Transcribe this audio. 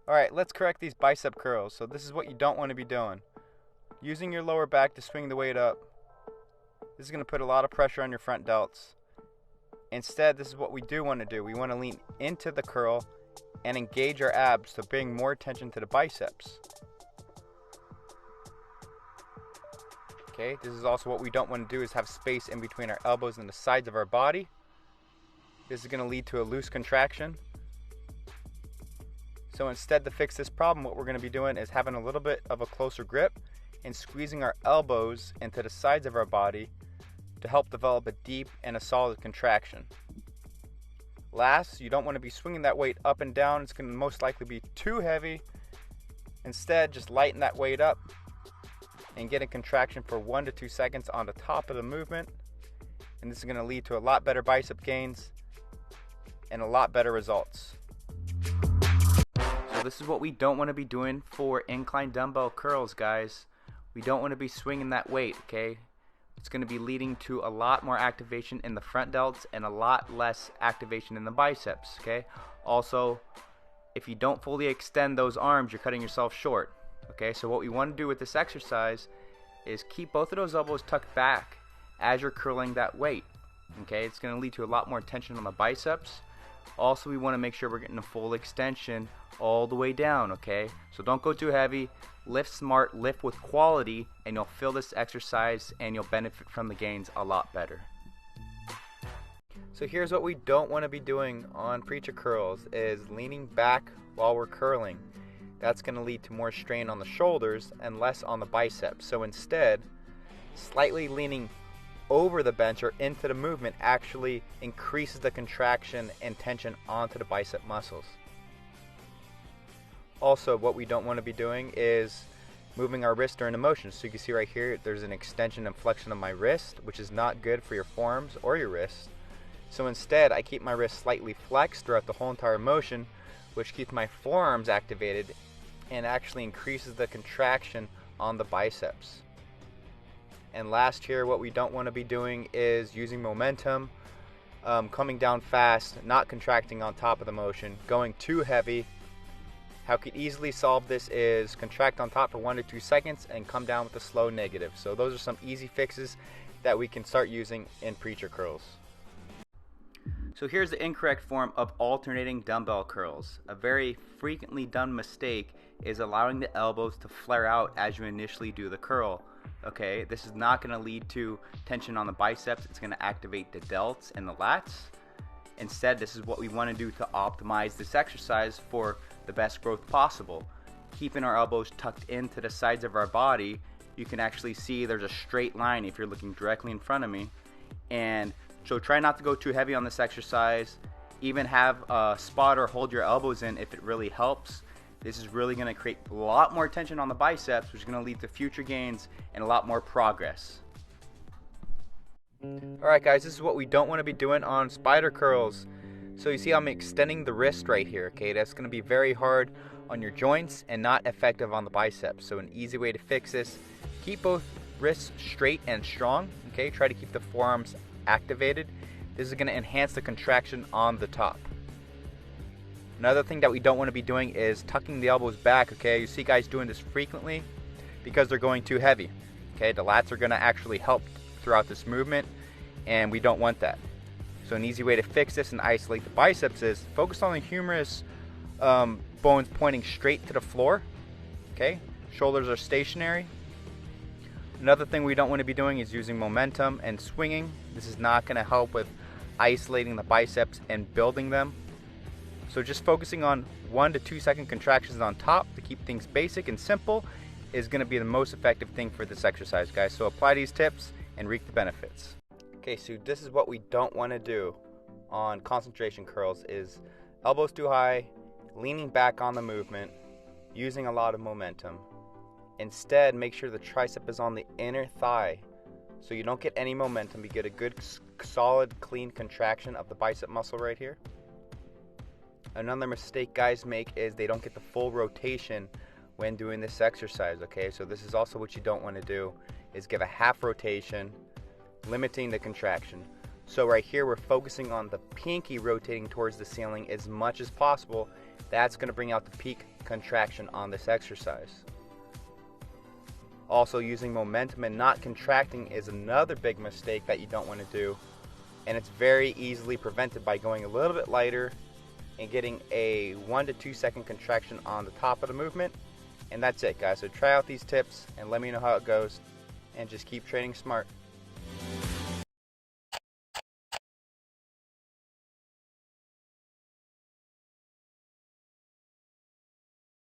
Alright, let's correct these bicep curls. So this is what you don't want to be doing. Using your lower back to swing the weight up. This is going to put a lot of pressure on your front delts. Instead, this is what we do want to do. We want to lean into the curl and engage our abs to bring more attention to the biceps. Okay, this is also what we don't want to do, is have space in between our elbows and the sides of our body. This is going to lead to a loose contraction. So instead, to fix this problem, what we're going to be doing is having a little bit of a closer grip and squeezing our elbows into the sides of our body to help develop a deep and a solid contraction. Last, you don't want to be swinging that weight up and down. It's going to most likely be too heavy. Instead, just lighten that weight up and get a contraction for 1 to 2 seconds on the top of the movement. And this is going to lead to a lot better bicep gains and a lot better results. So this is what we don't want to be doing for incline dumbbell curls, guys. We don't want to be swinging that weight, okay? It's going to be leading to a lot more activation in the front delts and a lot less activation in the biceps, okay? Also, if you don't fully extend those arms, you're cutting yourself short, okay? So what we want to do with this exercise is keep both of those elbows tucked back as you're curling that weight, okay? It's going to lead to a lot more tension on the biceps. Also, we want to make sure we're getting a full extension all the way down, okay? So don't go too heavy. Lift smart, lift with quality, and you'll feel this exercise and you'll benefit from the gains a lot better. So here's what we don't want to be doing on preacher curls, is leaning back while we're curling. That's going to lead to more strain on the shoulders and less on the biceps. So instead, slightly leaning over the bench or into the movement actually increases the contraction and tension onto the bicep muscles. Also, what we don't want to be doing is moving our wrist during the motion. So you can see right here, there's an extension and flexion of my wrist, which is not good for your forearms or your wrists. So instead, I keep my wrist slightly flexed throughout the whole entire motion, which keeps my forearms activated and actually increases the contraction on the biceps. And last here, what we don't want to be doing is using momentum, coming down fast, not contracting on top of the motion, going too heavy. How you could easily solve this is contract on top for 1 to 2 seconds and come down with a slow negative. So those are some easy fixes that we can start using in preacher curls. So here's the incorrect form of alternating dumbbell curls. A very frequently done mistake is allowing the elbows to flare out as you initially do the curl. Okay, this is not going to lead to tension on the biceps. It's going to activate the delts and the lats. Instead, this is what we want to do to optimize this exercise for the best growth possible. Keeping our elbows tucked into the sides of our body, you can actually see there's a straight line if you're looking directly in front of me. And so try not to go too heavy on this exercise. Even have a spotter hold your elbows in if it really helps. This is really going to create a lot more tension on the biceps, which is going to lead to future gains and a lot more progress. Alright guys, this is what we don't want to be doing on spider curls. So you see I'm extending the wrist right here, okay? That's going to be very hard on your joints and not effective on the biceps. So an easy way to fix this, keep both wrists straight and strong, okay? Try to keep the forearms activated. This is going to enhance the contraction on the top. Another thing that we don't want to be doing is tucking the elbows back, okay? You see guys doing this frequently because they're going too heavy, okay? The lats are going to actually help throughout this movement, and we don't want that. So an easy way to fix this and isolate the biceps is focus on the humerus bones pointing straight to the floor, okay? Shoulders are stationary. Another thing we don't want to be doing is using momentum and swinging. This is not going to help with isolating the biceps and building them. So just focusing on 1 to 2 second contractions on top to keep things basic and simple is going to be the most effective thing for this exercise, guys. So apply these tips and reap the benefits. Okay, so this is what we don't want to do on concentration curls is elbows too high, leaning back on the movement, using a lot of momentum. Instead, make sure the tricep is on the inner thigh so you don't get any momentum. You get a good, solid, clean contraction of the bicep muscle right here. Another mistake guys make is they don't get the full rotation when doing this exercise, okay? So this is also what you don't want to do, is give a half rotation, limiting the contraction. So right here we're focusing on the pinky rotating towards the ceiling as much as possible That's going to bring out the peak contraction on this exercise. Also, using momentum and not contracting is another big mistake that you don't want to do, and it's very easily prevented by going a little bit lighter and getting a 1 to 2 second contraction on the top of the movement. And that's it, guys. So try out these tips and let me know how it goes, and just keep training smart.